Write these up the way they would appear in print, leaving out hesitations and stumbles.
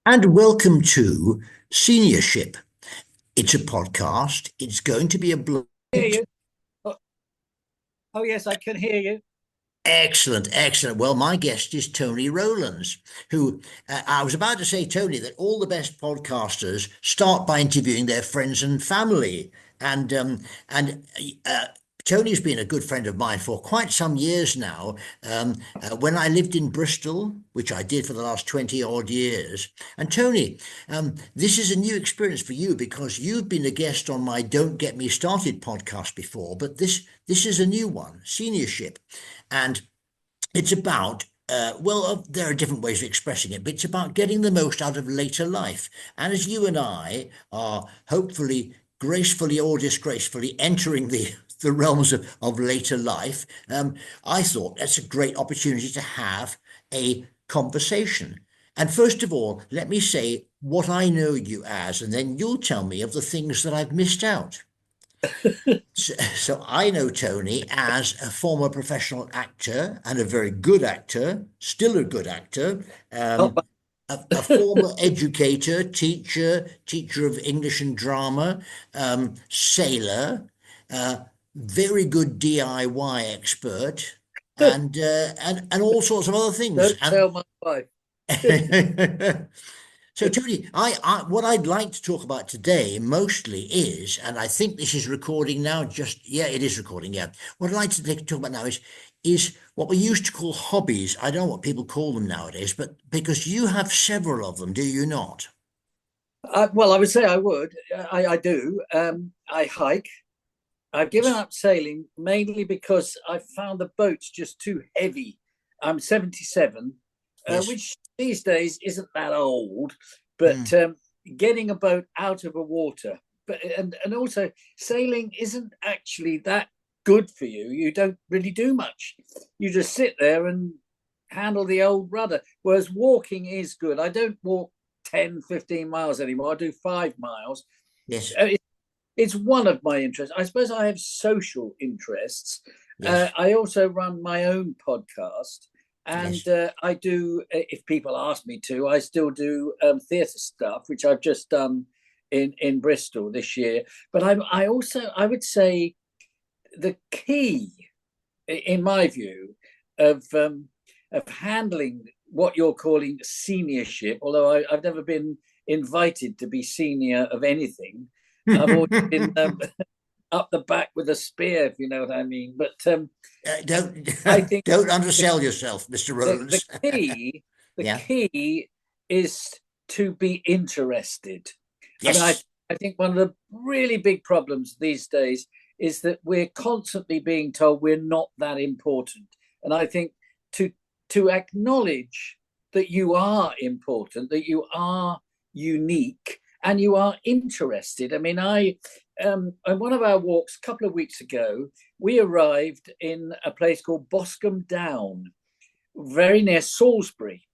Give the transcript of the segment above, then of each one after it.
And welcome to Seniorship. It's a podcast. It's going to be a blog. Hear you. Oh, oh, yes, I can hear you. Excellent, excellent. Well, my guest is Tony Rowlands, who I was about to say, Tony, that all the best podcasters start by interviewing their friends and family. And and Tony's been a good friend of mine for quite some years now. When I lived in Bristol, which I did for the last 20 odd years. And Tony, this is a new experience for you because you've been a guest on my Don't Get Me Started podcast before, but this is a new one, Seniorship. And it's about, there are different ways of expressing it, but it's about getting the most out of later life. And as you and I are hopefully gracefully or disgracefully entering the realms of later life, I thought that's a great opportunity to have a conversation. And first of all, let me say what I know you as, and then you'll tell me of the things that I've missed out. So I know Tony as a former professional actor and a very good actor, still a good actor, Oh, a former educator, teacher of English and drama, sailor, uh, very good DIY expert, and all sorts of other things. don't tell my wife. And So, Tony, what I'd like to talk about today mostly is, and I think this is recording now. Yeah, it is recording. Yeah, what I'd like to talk about now is what we used to call hobbies. I don't know what people call them nowadays, but because you have several of them, do you not? Well, I would say I would. I do. I hike. I've given up sailing mainly because I found the boats just too heavy. I'm 77, Yes. which these days isn't that old, Mm. but getting a boat out of the water, and also sailing isn't actually that good for you. You don't really do much. You just sit there and handle the old rudder. Whereas walking is good. I don't walk 10, 15 miles anymore. I do 5 miles. Yes. Uh, it's one of my interests. I suppose I have social interests. Yes. I also run my own podcast, and Yes. I do. If people ask me to, I still do theatre stuff, which I've just done in Bristol this year. But I also I would say the key, in my view, of handling what you're calling seniorship. Although I've never been invited to be senior of anything, I've always been up the back with a spear, if you know what I mean. But Don't I think don't the, undersell yourself, Mr. the Rowlands. key the Yeah. key is to be interested. I mean, Yes. I think one of the really big problems these days is that we're constantly being told we're not that important. And I think to to acknowledge that you are important, that you are unique, and you are interested. I mean, I on one of our walks a couple of weeks ago, we arrived in a place called Boscombe Down, very near Salisbury.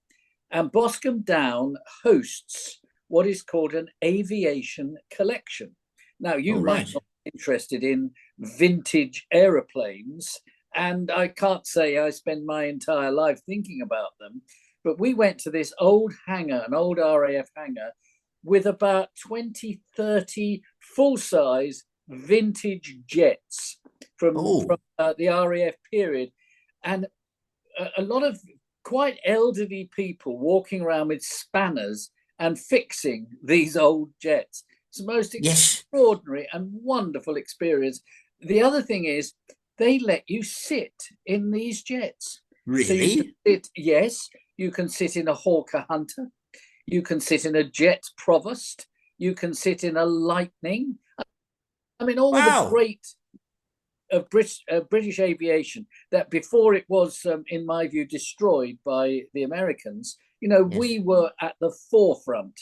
And Boscombe Down hosts what is called an aviation collection. Now, you All might right. not be interested in vintage aeroplanes, and I can't say I spend my entire life thinking about them, but we went to this old hangar, an old RAF hangar, with about 20, 30 full size vintage jets from Oh, the RAF period. And a lot of quite elderly people walking around with spanners and fixing these old jets. It's the most yes. extraordinary and wonderful experience. The other thing is, they let you sit in these jets. So you can Really? sit, yes, you can sit in a Hawker Hunter, you can sit in a Jet Provost, you can sit in a Lightning. I mean, all the Wow. great of British aviation that before it was, in my view, destroyed by the Americans. You know, Yes. we were at the forefront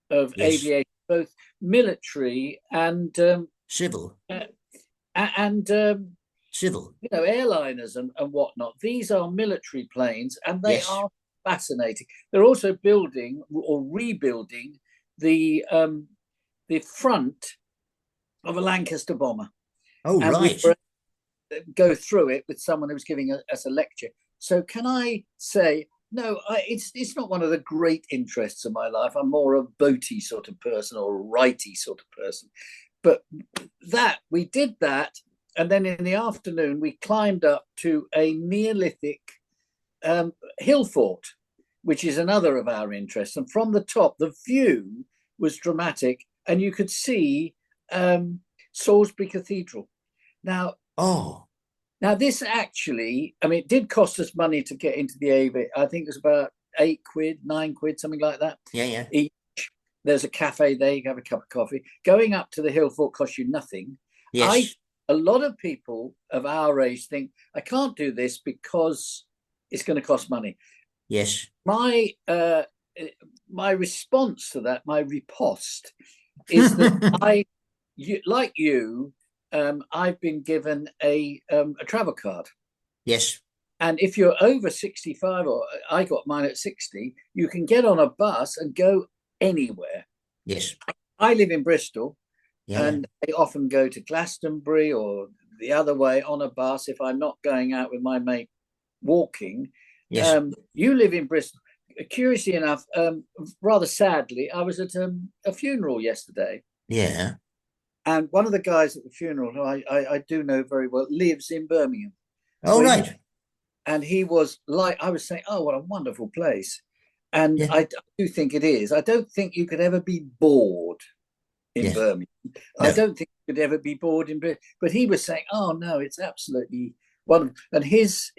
of Yes. aviation, both military Civil. uh, and Civil. airliners and whatnot. These are military planes, and they Yes. are fascinating. They're also building or rebuilding the front of a Lancaster bomber, Oh, and we right. were go through it with someone who was giving us a lecture. So, can I say no, it's not one of the great interests of my life. I'm more a boaty sort of person or a righty sort of person. But that we did that, and then in the afternoon we climbed up to a Neolithic hill fort, which is another of our interests. And from the top, the view was dramatic, and you could see Salisbury Cathedral. Now, Oh, now this actually, I mean, it did cost us money to get into the AV. I think it was about £8, £9, something like that. yeah, yeah. Each. There's a cafe there. You can have a cup of coffee. Going up to the hill fort costs you nothing. Yes, A lot of people of our age think I can't do this because it's going to cost money. yes. My response to that, my riposte, is that like you, I've been given a travel card. Yes, And if you're over 65, or I got mine at 60, you can get on a bus and go anywhere. yes. I live in Bristol, Yeah, yeah. and I often go to Glastonbury or the other way on a bus if I'm not going out with my mate walking. Yes, You live in Bristol. Curiously enough, rather sadly, I was at a funeral yesterday, yeah. and one of the guys at the funeral, who I do know very well, lives in Birmingham. Oh, Well, right. and he was like, I was saying, oh, what a wonderful place. And Yeah, I do think it is. I don't think you could ever be bored in yes. Birmingham. I No, don't think you could ever be bored in Birmingham. But he was saying, oh, no, it's absolutely wonderful. And his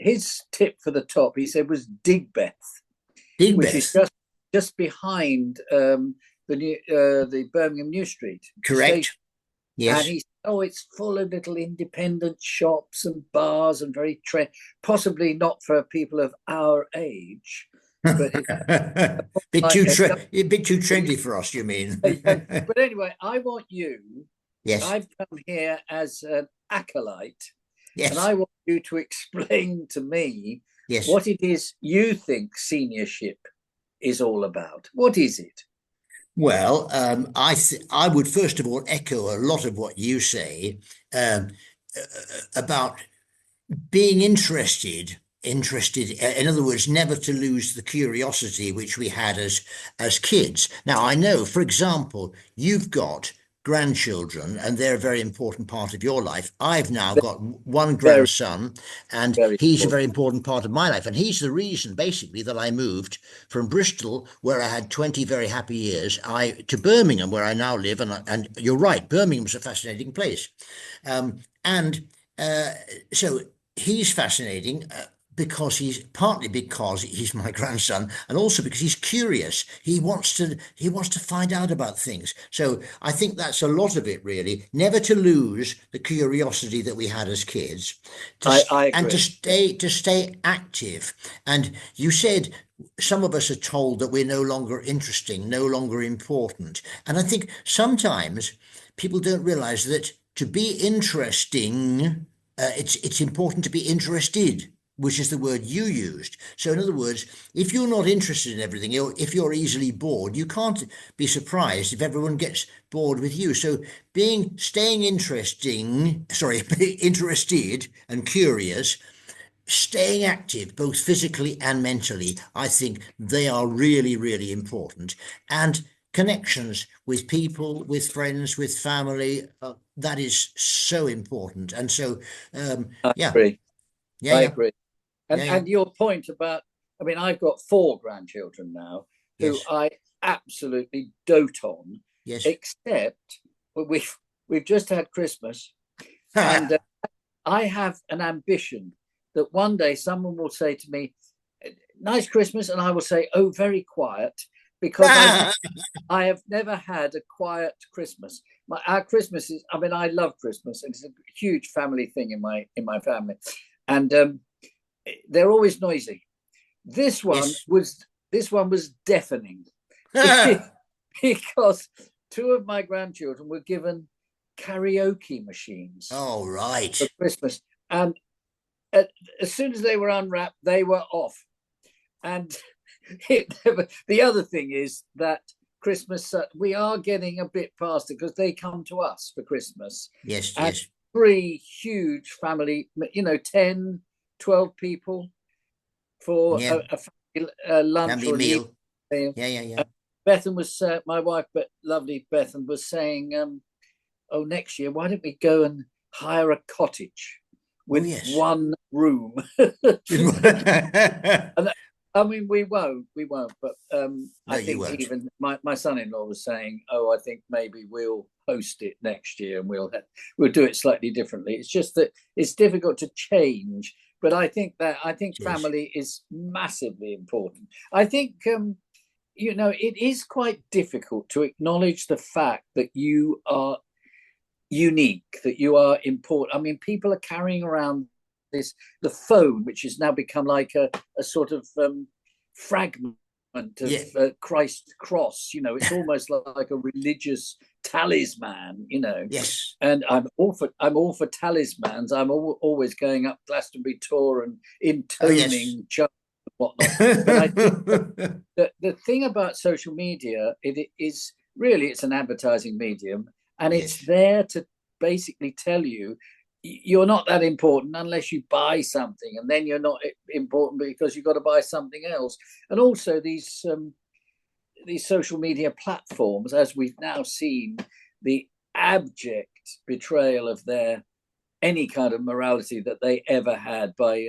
tip for the top, he said, was Digbeth, which is Digbeth. just behind the Birmingham New Street station. Correct. And Yes. he said, oh, it's full of little independent shops and bars and very possibly not for people of our age, but it's like A bit too trendy for us, you mean? a young. But anyway, I want you. Yes, I've come here as an acolyte, and yes, I want you to explain to me yes. what it is you think seniorship is all about. What is it? Well, I would first of all echo a lot of what you say um, about being interested, in other words, never to lose the curiosity which we had as kids. Now, I know, for example, you've got grandchildren and they're a very important part of your life. I've now got one Very, grandson and very he's a important. very important part of my life, and he's the reason basically that I moved from Bristol, where I had 20 very happy years, I to Birmingham, where I now live. And you're right, Birmingham's a fascinating place. And so he's fascinating, partly because he's my grandson, and also because he's curious. He wants to find out about things. So I think that's a lot of it, really. Never to lose the curiosity that we had as kids, I and to agree. stay active. And you said some of us are told that we're no longer interesting, no longer important. And I think sometimes people don't realize that to be interesting, it's important to be interested, which is the word you used. So, in other words, if you're not interested in everything, if you're easily bored, you can't be surprised if everyone gets bored with you. So, staying interesting, sorry, interested and curious, staying active, both physically and mentally, I think they are really, really important. And connections with people, with friends, with family, that is so important. And so, I yeah, agree. yeah, I yeah, agree. yeah, yeah, And your point about, I mean, I've got 4 grandchildren now who yes, I absolutely dote on, yes. except we've just had Christmas, and I have an ambition that one day someone will say to me, "Nice Christmas," and I will say, "Oh, very quiet," because I have never had a quiet Christmas. Our Christmas is, I mean, I love Christmas, and it's a huge family thing in my family, and they're always noisy. This one Yes. was this one was deafening because 2 of my grandchildren were given karaoke machines All for right. Christmas, and as soon as they were unwrapped, they were off. And the other thing is that Christmas, we are getting a bit past it because they come to us for Christmas, Yes, and yes. 3 huge family, 10, 12 people for Yeah. a lunch family or an evening meal. meal. Yeah, yeah, yeah. Uh, Bethan was my wife, but lovely Bethan was saying, "Oh, next year, why don't we go and hire a cottage Oh, with yes. one room?" And I mean, we won't. But No, I you think won't. even my son-in-law was saying, "Oh, I think maybe we'll host it next year and we'll do it slightly differently." It's just that it's difficult to change. But I think Yes. family is massively important. I think it is quite difficult to acknowledge the fact that you are unique, that you are important. I mean, people are carrying around the phone, which has now become like a sort of fragment of Yeah. Christ's cross. It's almost like a religious talisman. Yes. And I'm all for talismans. Always going up Glastonbury Tor and Oh, yes. intoning chants and whatnot. But I think the thing about social media, it is really, it's an advertising medium, and it's Yes. there to basically tell you you're not that important unless you buy something, and then you're not important because you've got to buy something else. And also these social media platforms, as we've now seen, the abject betrayal of their any kind of morality that they ever had by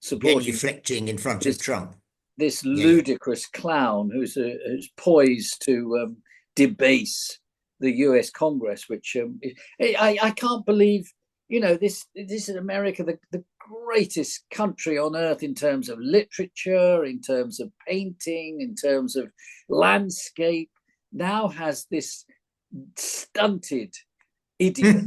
supporting Genuflecting in front of this Trump. this Yeah, yeah. ludicrous clown who's poised to debase the U.S. Congress, which I can't believe. This is America, the greatest country on earth in terms of literature, in terms of painting, in terms of landscape. Now has this stunted idiot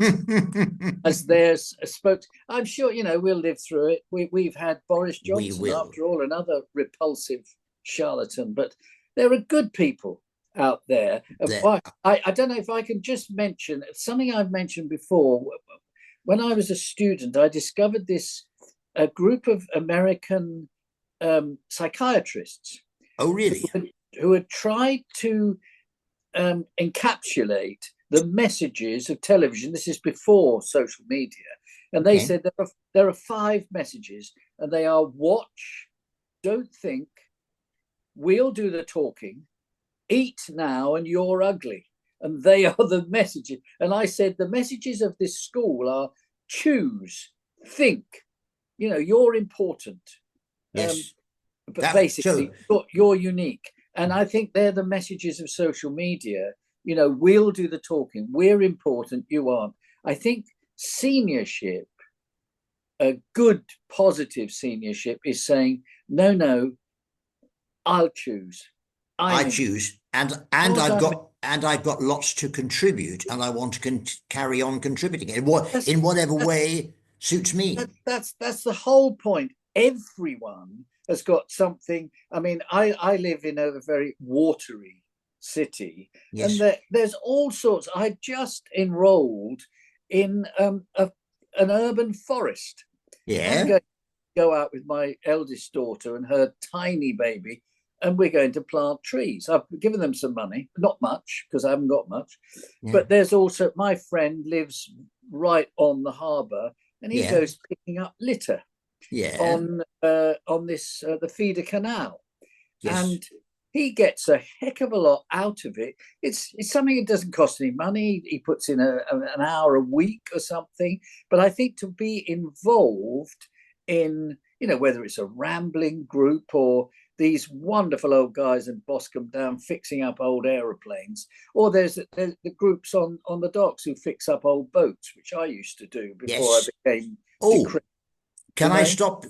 as their spokes. I'm sure we'll live through it. We've had Boris We Johnson, will. after all, another repulsive charlatan, but there are good people out there. There. I don't know if I can just mention something I've mentioned before. When I was a student, I discovered this a group of American psychiatrists Oh, really? who had tried to encapsulate the messages of television. This is before social media. And they Okay. said there are 5 messages, and they are: watch, don't think, we'll do the talking, eat now, and you're ugly. And they are the messages. And I said the messages of this school are: choose, think, you're important. Um, Yes. but That basically, so you're unique. And I think they're the messages of social media. We'll do the talking. We're important. You aren't. I think seniorship, a good, positive seniorship, is saying, no, no, I'll choose. I I'm important. choose, and Because I've got lots to contribute, and I want to carry on contributing that's, in whatever that, way suits me. that's the whole point. Everyone has got something. I mean, I live in a very watery city, and Yes. there's all sorts. I just enrolled in an urban forest. I'm Yeah. going to go out with my eldest daughter and her tiny baby, and we're going to plant trees. I've given them some money, not much because I haven't got much. Yeah. But there's also my friend lives right on the harbour, and he Yeah. goes picking up litter Yeah. on this the feeder canal, Yes. and he gets a heck of a lot out of it. It's something that doesn't cost any money. He puts in an hour a week or something. But I think to be involved in, whether it's a rambling group or these wonderful old guys in Boscombe Down fixing up old aeroplanes, or there's the groups on the docks who fix up old boats, which I used to do before I Yes. became Oh, decrepit. You know,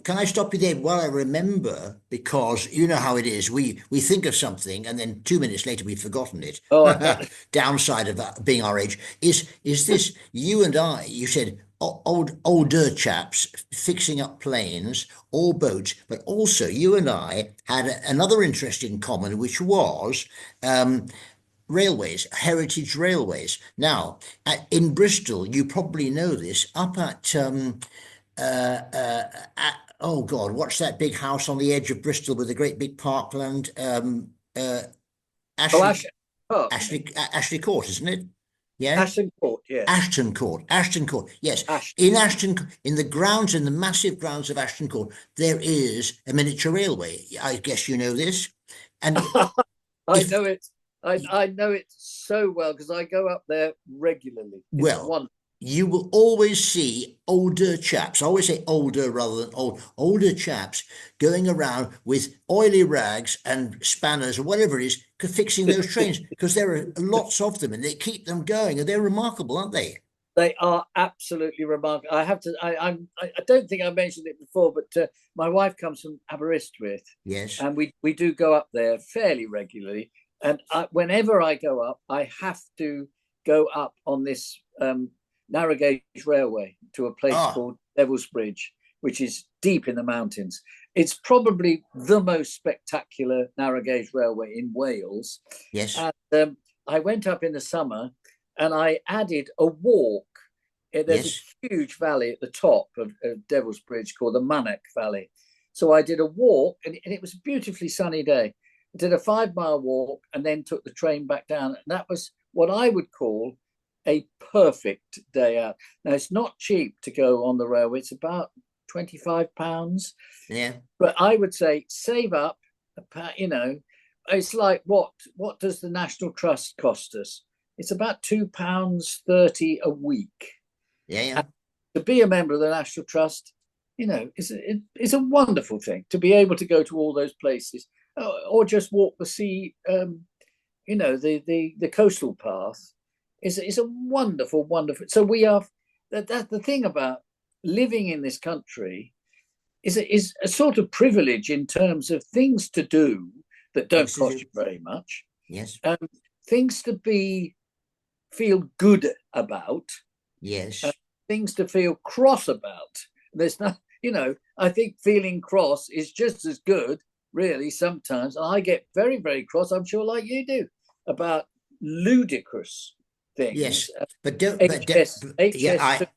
Can I stop you there? Well, I remember, because you know how it is. We think of something, and then 2 minutes later we've forgotten it. oh, Downside of being our age is this: you and I. You said older chaps fixing up planes or boats, but also you and I had another interest in common, which was railways, heritage railways. Now, in Bristol, you probably know this. Up at oh God, what's that big house on the edge of Bristol with a great big parkland? oh, Ashley Ash Park, you mean? Ashley Court, isn't it? Yeah. Ashton Court, yes. Ashton Court, yes. In Ashton. Ashton, in the grounds, in the massive grounds of Ashton Court, there is a miniature railway. I guess you know this. And I if, know it. I know it so well because I go up there regularly. It's well, one. you will always see older chaps, I always say older rather than old, older chaps going around with oily rags and spanners or whatever it is, fixing those trains because there are lots of them and they keep them going and they're remarkable, aren't they? They are absolutely remarkable. I have to. I don't think I mentioned it before, but my wife comes from Aberystwyth, Yes, and we do go up there fairly regularly. And whenever I go up, I have to go up on this narrow gauge railway to a place ah, called Devil's Bridge, which is deep in the mountains. It's probably the most spectacular narrow gauge railway in Wales. yes, And I went up in the summer and I added a walk. There's yes, a huge valley at the top of Devil's Bridge called the Mannock Valley. So I did a walk, and it was a beautifully sunny day. I did a 5 mile walk and then took the train back down. And that was what I would call a perfect day out. Now, it's not cheap to go on the railway, it's about £25. yeah, But I would say save up, you know, it's like what does the National Trust cost us? It's about £2.30 a week. yeah, yeah. And to be a member of the National Trust, you know, it's a wonderful thing to be able to go to all those places, or just walk the sea. You know, the coastal path is a wonderful, wonderful. So we are that the thing about living in this country is a sort of privilege in terms of things to do that don't Things to cost do. you very much, Yes, um, things to be feel good about, yes, things to feel cross about. There's not, you know, I think feeling cross is just as good, really, sometimes. I get very, very cross, I'm sure, like you do, about ludicrous yes. things. Yeah, HS took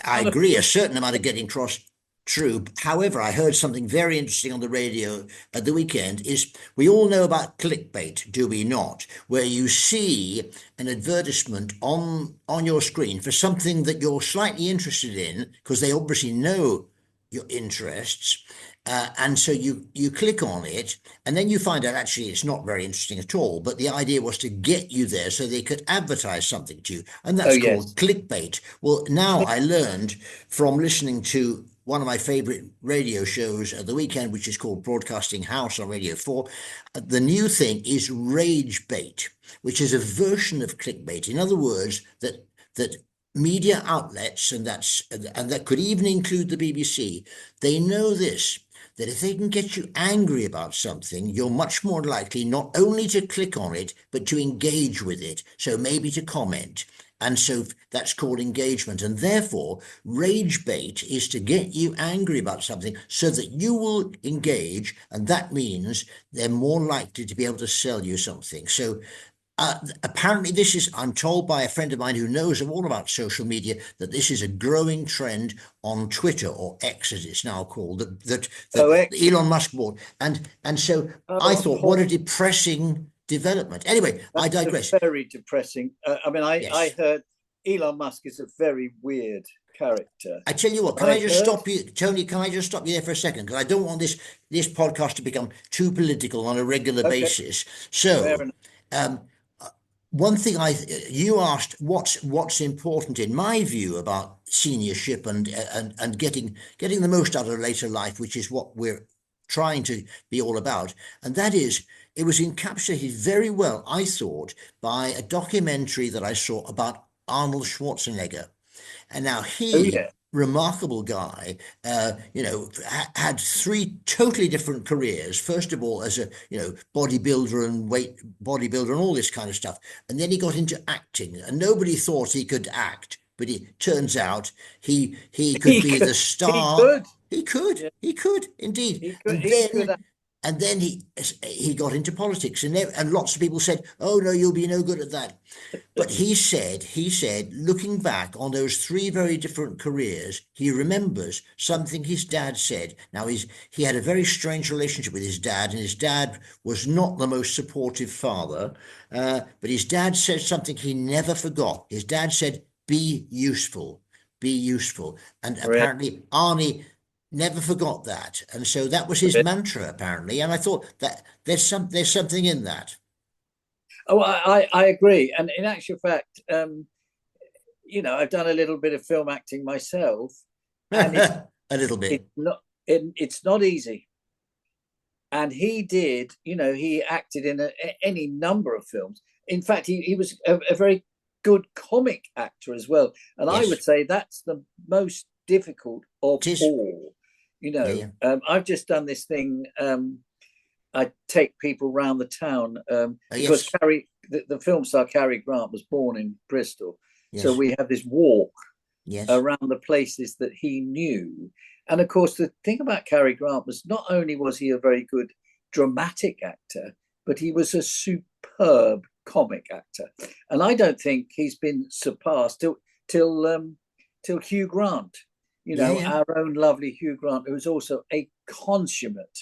I one of agree. A certain amount of getting cross, true. However, I heard something very interesting on the radio at the weekend. Is we all know about clickbait, do we not? Where you see an advertisement on your screen for something that you're slightly interested in, because they obviously know your interests. And so you click on it, and then you find out actually it's not very interesting at all. But the idea was to get you there so they could advertise something to you, and oh that's called yes. clickbait. Well, now I learned from listening to one of my favorite radio shows at the weekend, which is called Broadcasting House on Radio 4. The new thing is rage bait, which is a version of clickbait. In other words, that media outlets, and that could even include the BBC, they know this, that if they can get you angry about something, you're much more likely not only to click on it, but to engage with it. So maybe to comment. And so that's called engagement. And therefore, rage bait is to get you angry about something so that you will engage. And that means they're more likely to be able to sell you something. So apparently, I'm told by a friend of mine who knows all about social media, that this is a growing trend on Twitter, or X as it's now called, Oh, that X. Elon Musk bought. And so I Oh, thought, what a depressing development. Anyway, I that's a digress. very depressing. I mean, I Yes. heard Elon Musk is a very weird character. I tell you what, But can I I just heard, stop you, Tony? Can I just stop you there for a second? Because I don't want this podcast to become too political on a regular okay, basis. fair So, enough. um, one thing you asked, what's important in my view about seniorship and getting the most out of later life, which is what we're trying to be all about, and that is, it was encapsulated very well, I thought, by a documentary that I saw about Arnold Schwarzenegger. And now Oh he, yeah. remarkable guy, had three totally different careers. First of all, as a bodybuilder and weight bodybuilder and all this kind of stuff, and then he got into acting, and nobody thought he could act, but it turns out he could He be the could. He star. could. He could, Yeah, he could indeed, he could. and He could. then and then he got into politics, and lots of people said, "Oh no, you'll be no good at that." But he said, looking back on those three very different careers, he remembers something his dad said. Now he had a very strange relationship with his dad, and his dad was not the most supportive father. But his dad said something he never forgot. His dad said, "Be useful, be useful," and Really, apparently Arnie never forgot that, and so that was his really. mantra apparently. And I thought that there's something in that. Oh, I agree. And in actual fact, I've done a little bit of film acting myself, and A little bit. it's not easy. And he did, he acted in any number of films. In fact, he was a very good comic actor as well. And I Yes, would say that's the most difficult of it is. all. Yeah, yeah. I've just done this thing. I take people around the town because Yes, the film star Cary Grant was born in Bristol. So yes, we have this walk yes. around the places that he knew. And of course, the thing about Cary Grant was not only was he a very good dramatic actor, but he was a superb comic actor. And I don't think he's been surpassed till Hugh Grant. Yeah, yeah. Our own lovely Hugh Grant, who was also a consummate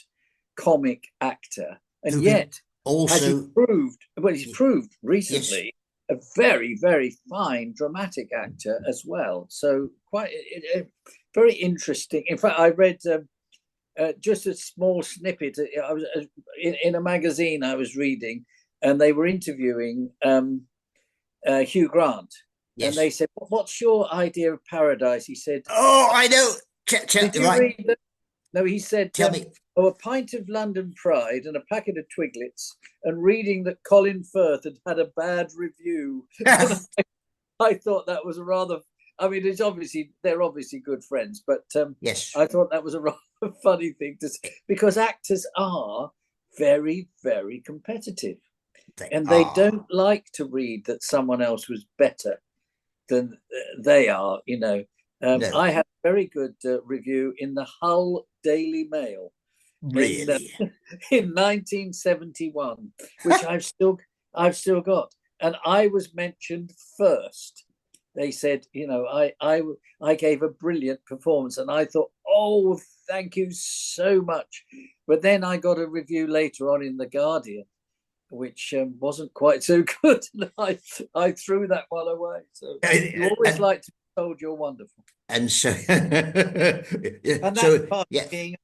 comic actor, and Who can yet has he also, proved? Well, he's proved yes, recently a very, very fine dramatic actor as well. So quite very interesting. In fact, I read just a small snippet. I was in a magazine I was reading, and they were interviewing Hugh Grant, and yes. they said, "What's your idea of paradise?" He said, Oh, I know. "Did you Right. read that?" No, he said, Tell me. "Oh, a pint of London Pride and a packet of Twiglets, and reading that Colin Firth had a bad review." And I thought that was a rather. I mean, they're obviously good friends, but Yes, I thought that was a rather funny thing to say because actors are very, very competitive, they and they are. don't like to read that someone else was better than they are. No, I had a very good review in the Hull Daily Mail in really. in 1971, which I've still got, and I was mentioned first. They said, I gave a brilliant performance, and I thought, oh, thank you so much. But then I got a review later on in the Guardian, which wasn't quite so good. And I threw that one away. So you always And like to be told you're wonderful, and so yeah, and that's so part yeah, of being.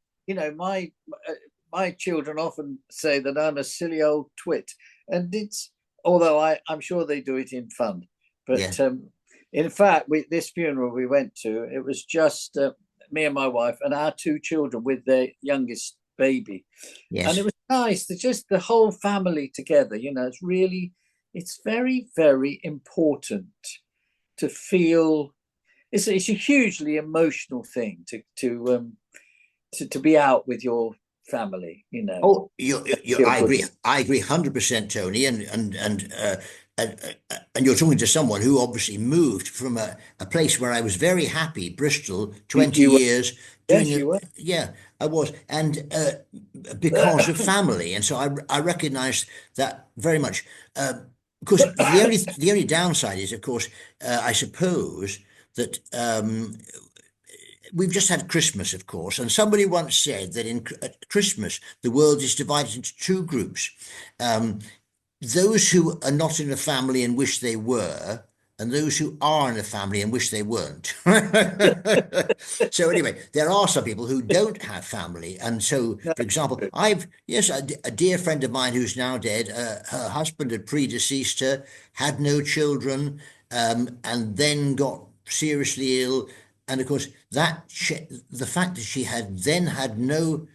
My children often say that I'm a silly old twit, and it's although I'm sure they do it in fun, yeah, but in fact, this funeral we went to, it was just me and my wife and our two children with their youngest baby, and it yes. was nice to just the whole family together. It's very, very important to feel. It's a hugely emotional thing to be out with your family. Oh, Feel I good. agree. I agree 100%, Tony. And you're talking to someone who obviously moved from a place where I was very happy, Bristol, 20 You were, years doing yes, you it. were. Yeah, I was. And because of family. And so I recognize that very much. Of course, the only downside is, of course, I suppose that we've just had Christmas, of course, and somebody once said that at Christmas the world is divided into two groups: um, those who are not in a family and wish they were, and those who are in a family and wish they weren't. So anyway, there are some people who don't have family, and so, No, for example, I've yes, a dear friend of mine who's now dead. Her husband had predeceased her, had no children, and then got seriously ill. And of course, the fact that she had then had no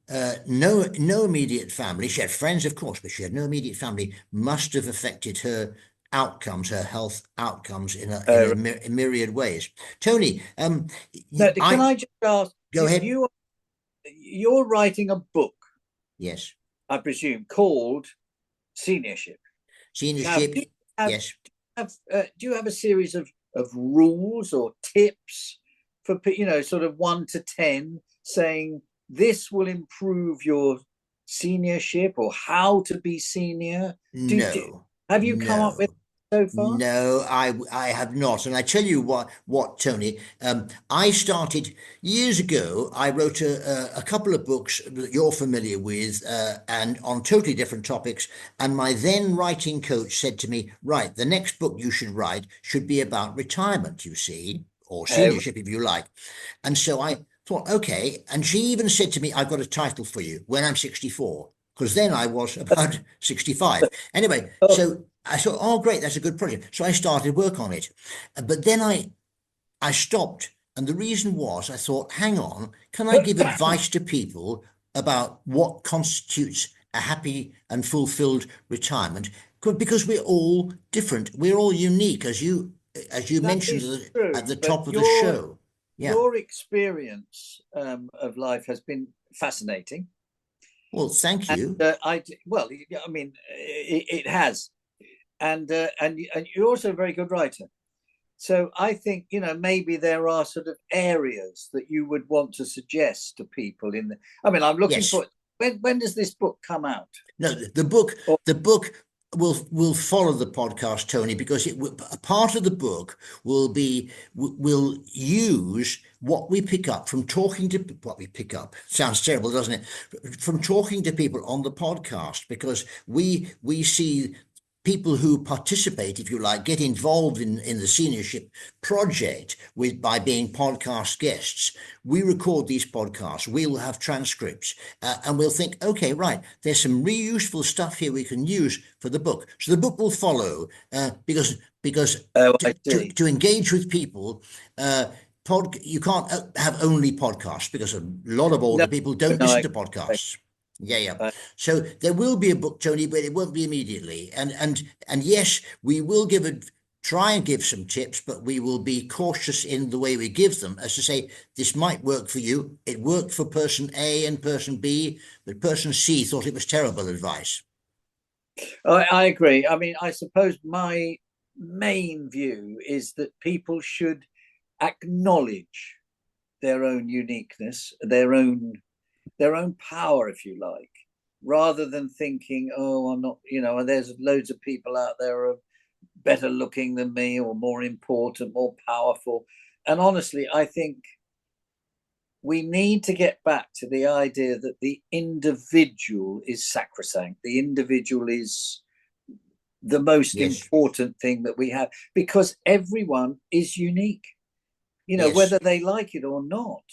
immediate family. She had friends, of course, but she had no immediate family. Must have affected her outcomes, her health outcomes in myriad ways. Tony, no, can I I just ask go ahead. you're writing a book, Yes, I presume, called Seniorship. Now, seniorship. have Yes. do you have a series of rules or tips for sort of 1 to 10, saying this will improve your seniorship or how to be senior? Do No, have you come up with no. so far? No, I have not, and I tell you what, Tony. I started years ago. I wrote a couple of books that you're familiar with, and on totally different topics. And my then writing coach said to me, "Right, the next book you should write should be about retirement. You see, or Oh, seniorship, if you like." And so I thought, okay. And she even said to me, "I've got a title for you when I'm 64." Because then I was about 65. Anyway, oh, so I thought, oh, great, that's a good project. So I started work on it. But then I stopped. And the reason was I thought, hang on, can I give advice to people about what constitutes a happy and fulfilled retirement? Because we're all different. We're all unique, as you that mentioned is at true. the But top of the show. Yeah. your experience of life has been fascinating. Well, thank And you. well, I mean, it has, and you're also a very good writer. So I think, maybe there are sort of areas that you would want to suggest to people in the. I mean, I'm looking Yes. for when does this book come out? No, the book, Or, the book will follow the podcast, Tony, because a part of the book will use what we pick up from talking to what we pick up. Sounds terrible, doesn't it? From talking to people on the podcast, because we see people who participate, if you like, get involved in the seniorship project by being podcast guests. We record these podcasts. We'll have transcripts, and we'll think, okay, right, there's some really useful stuff here we can use for the book. So the book will follow, because oh, to, I to, see. to engage with people. You can't have only podcasts because a lot of No, older people don't no, listen to I, podcasts. Yeah, yeah. I, So there will be a book, Tony, but it won't be immediately. And yes, we will try and give some tips, but we will be cautious in the way we give them, as to say, this might work for you. It worked for person A and person B, but person C thought it was terrible advice. I agree. I mean, I suppose my main view is that people should acknowledge their own uniqueness, their own power, if you like, rather than thinking, oh, I'm not, there's loads of people out there who are better looking than me or more important, more powerful. And honestly, I think we need to get back to the idea that the individual is sacrosanct. The individual is the most Yes, important thing that we have, because everyone is unique, yes. whether they like it or not.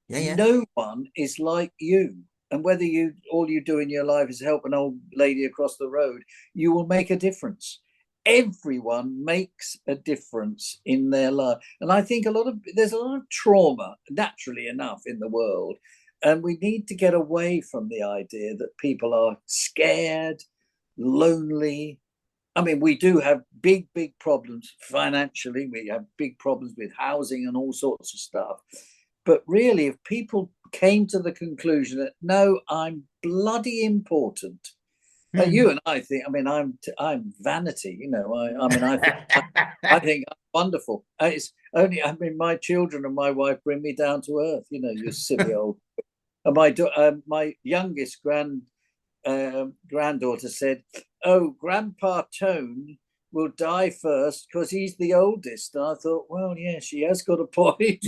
Yeah, yeah. No one is like you. And whether all you do in your life is help an old lady across the road, you will make a difference. Everyone makes a difference in their life. And I think there's a lot of trauma, naturally enough, in the world. And we need to get away from the idea that people are scared, lonely. I mean, we do have big, big problems financially. We have big problems with housing and all sorts of stuff. But really, if people came to the conclusion that no, I'm bloody important. You Hmm. and I think. I mean, I'm vanity. I mean, I think I'm wonderful. It's only. I mean, my children and my wife bring me down to earth. You silly old. And my youngest granddaughter said, "Oh, Grandpa Tone will die first because he's the oldest." And I thought, well, yeah, she has got a point.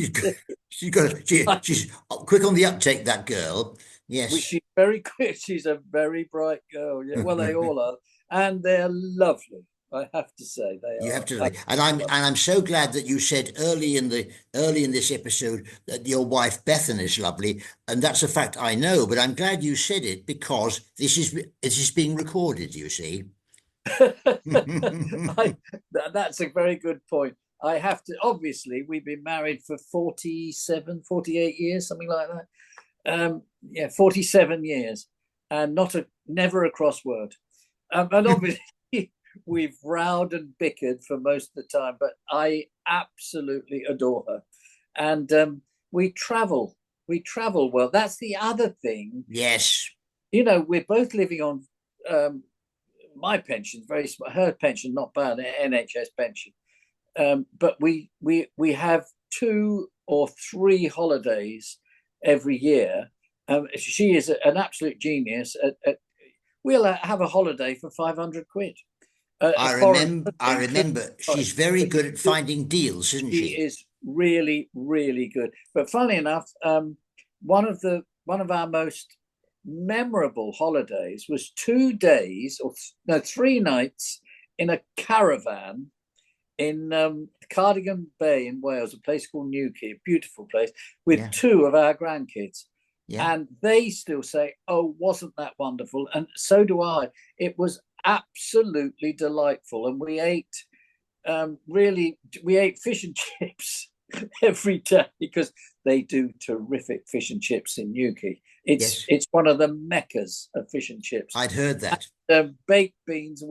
She's got, she's quick on the uptake, that girl. Yes. She's very quick. She's a very bright girl. Yeah, well, they all are, and they're lovely. I have to say, they You have are. to, and I'm so glad that you said early in this episode that your wife Bethan is lovely, and that's a fact I know. But I'm glad you said it because this is being recorded. You see. I, that's a very good point. I have to. Obviously, we've been married for 47, 48 years, something like that. Yeah, 47 years, and never a crossword. And obviously, we've rowed and bickered for most of the time, but I absolutely adore her. And we travel. We travel well. That's the other thing. Yes. We're both living on my pension, very small. Her pension, not bad, NHS pension. But we have 2 or 3 holidays every year, She is an absolute genius. We'll have a holiday for 500 quid. A foreign I country could, remember. She's very but good at finding deals, isn't she she? is really, really good. But funnily enough, one of our most memorable holidays was 2 days or no 3 nights in a caravan in Cardigan Bay in Wales, a place called Newquay, a beautiful place, with Yeah, two of our grandkids. yeah. And they still say, "Oh, wasn't that wonderful?" And so do I. It was absolutely delightful, and we ate fish and chips every day because they do terrific fish and chips in Newquay. Yes, It's one of the meccas of fish and chips. I'd heard that. Baked beans,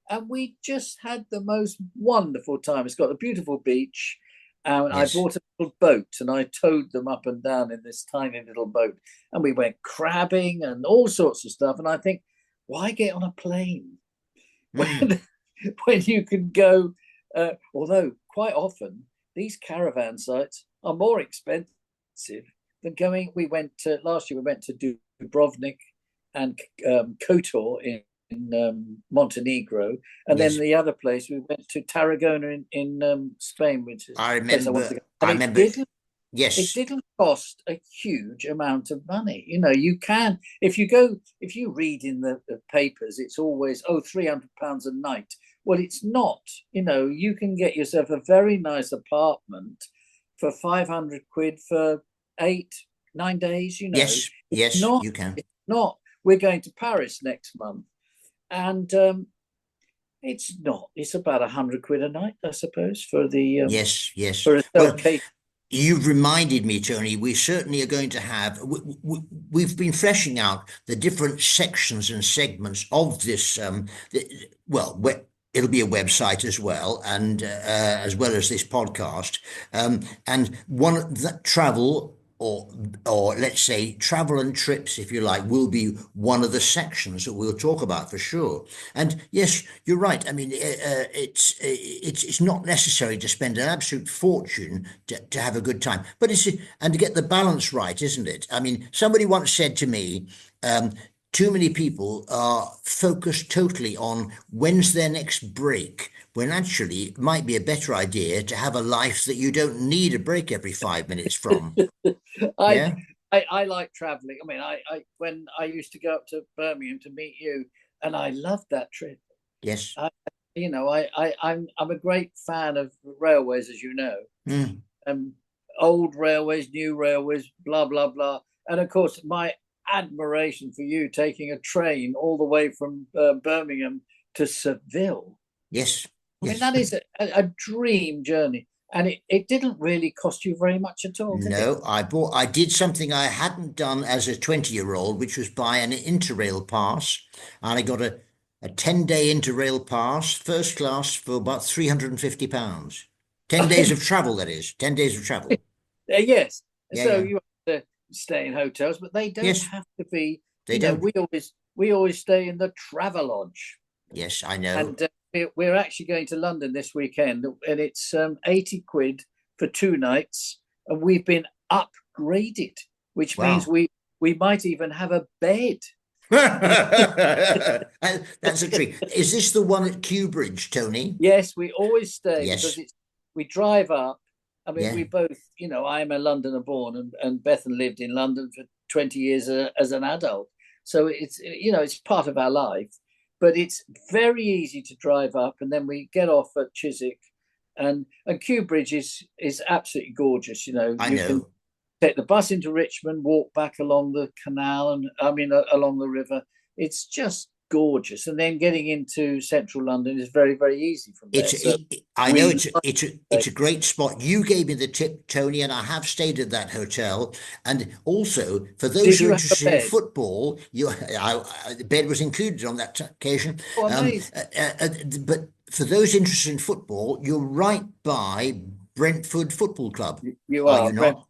and we just had the most wonderful time. It's got a beautiful beach. I Yes. bought a little boat and I towed them up and down in this tiny little boat. And we went crabbing and all sorts of stuff. And I think, why get on a plane Mm. when when you can go? Although quite often these caravan sites are more expensive than going. We went last year. We went to Dubrovnik and Kotor in Montenegro, and then Yes, the other place we went to Tarragona in Spain, which is I a place I wanted to remember. go. And I remember. it Yes, didn't cost a huge amount of money. You can if you read in the papers, it's always £300 a night. Well, it's not. You can get yourself a very nice apartment for 500 quid for 8, 9 days. yes, It's yes. not. You can. It's not. We're going to Paris next month, and it's not. It's about 100 quid a night, I suppose, Yes, yes. for a Well, self-catered. you've reminded me, Tony, we certainly are going to have, we've been fleshing out the different sections and segments of this. Well, it'll be a website as well, and as well as this podcast. And one that travel, or let's say travel and trips, if you like, will be one of the sections that we'll talk about for sure. And yes, you're right. I mean, it's not necessary to spend an absolute fortune to have a good time, but it's and to get the balance right, isn't it? I mean, somebody once said to me, um, too many people are focused totally on when's their next break, when actually it might be a better idea to have a life that you don't need a break every 5 minutes from. I, Yeah. I like traveling. I mean, I when I used to go up to Birmingham to meet you, and I loved that trip. Yes. I, I'm a great fan of railways, as you know. Mm. Um, Old railways, new railways, blah blah blah, and of course my admiration for you taking a train all the way from Birmingham to Seville. Yes. I mean, Yes. that is a dream journey, and it didn't really cost you very much at all, did it? No, I did something I hadn't done as a 20-year-old, which was buy an Interrail pass. And I got a 10-day Interrail pass, first class, for about £350. 10 days of travel, that is. 10 days of travel. Yes. Yeah, So yeah. you have to stay in hotels, but they don't Yes, have to be. they don't. We always stay in the Travelodge, Yes, I know. and we're actually going to London this weekend, and it's 80 quid for 2 nights, and we've been upgraded, which means Wow. we might even have a bed. That's a treat. Is this the one at Kew Bridge, Tony? Yes, we always stay because Yes. we drive up. I mean, Yeah. we both, I'm a Londoner born, and Bethan lived in London for 20 years as an adult. So it's part of our life, but it's very easy to drive up, and then we get off at Chiswick, and Kew Bridge is absolutely gorgeous. I You can know. take the bus into Richmond, walk back along the canal, and I mean along the river. It's just gorgeous, and then getting into central London is very, very easy from there. So I know we it's a great spot. You gave me the tip, Tony, and I have stayed at that hotel. And also, for those did who are you have a interested in bed? football, the bed was included on that occasion. Oh, amazing! But for those interested in football, you're right by Brentford Football Club, You are are you not?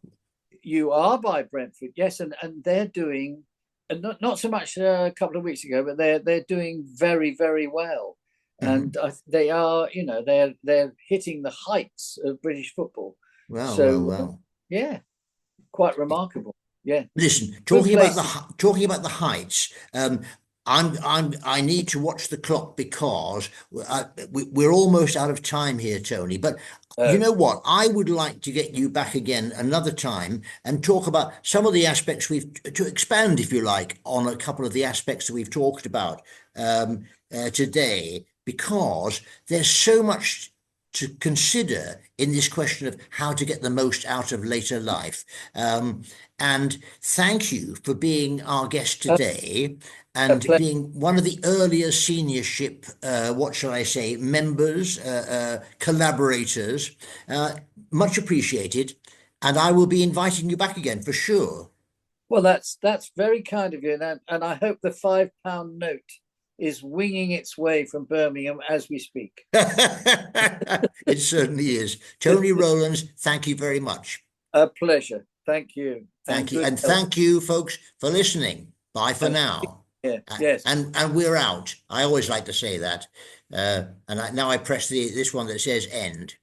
you are by Brentford, yes, and they're doing, and not so much a couple of weeks ago, but they're doing very, very well, and Hmm. they are, they're hitting the heights of British football. Well, well, So well. yeah, quite remarkable. Yeah. Listen, Good place. talking about the heights. I need to watch the clock because we're almost out of time here, Tony. But you Oh, know what? I would like to get you back again another time and talk about some of the aspects to expand, if you like, on a couple of the aspects that we've talked about today, because there's so much to consider in this question of how to get the most out of later life. And thank you for being our guest a, today a and pleasure. being one of the earlier seniorship, what shall I say, members, collaborators. Uh, Much appreciated. And I will be inviting you back again for sure. Well, that's very kind of you, and I hope the £5 note is winging its way from Birmingham as we speak. It certainly is. Tony Rowlands, thank you very much. A pleasure. Thank you, and Thank you. good And health. thank you, folks, for listening. Bye for And now. yeah, yes. And we're out. I always like to say that. Now I press this one that says end.